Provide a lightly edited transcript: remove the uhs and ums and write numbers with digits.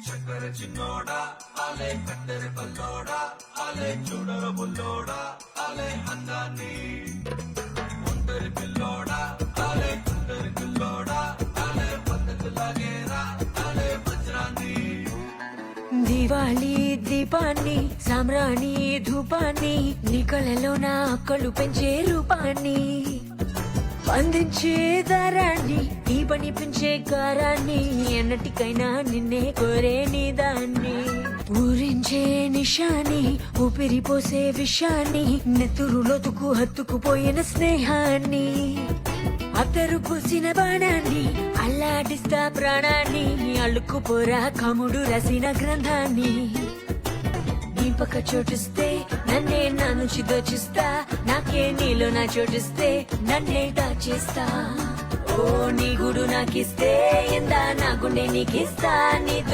చక్కర చిన్నోడా ఆలే కత్తెర పల్లోడా ఆలే చూడర బుల్లోడా ఆలే అందాన్ని ఒంటరి పిల్లోడా ఆలే కుందరి పిల్లోడా ఆలే పద్ధతి లాగేరా ఆలే వజ్రాన్ని దివాళీ దీపాన్ని సామ్రాణి ధూపాన్ని నీ కళ్ళలో నా కళ్ళు పెంచే రూపాన్ని అందించే దారాన్ని ఈ పని పెంచే కారాన్ని ఎన్నటికైనా నిన్నే కోరే నీ దాన్ని ఊరించే నిషాని ఊపిరి పోసే విషాన్ని నెత్తురులోతుకు హత్తుకుపోయిన స్నేహాన్ని అతరు పూసిన బాణాన్ని అల్లాడిస్తా ప్రాణాన్ని అల్లుకుపోరా కముడు రసిన గ్రంథాన్ని పక్క చోటిస్తే నన్నే నా నుంచి దోచిస్తా నాకే నీలో నా చోటిస్తే నన్నే దాచేస్తా ఓ నీ గుడు నాకిస్తే ఎందా నా గుండె నీకిస్తా నీతో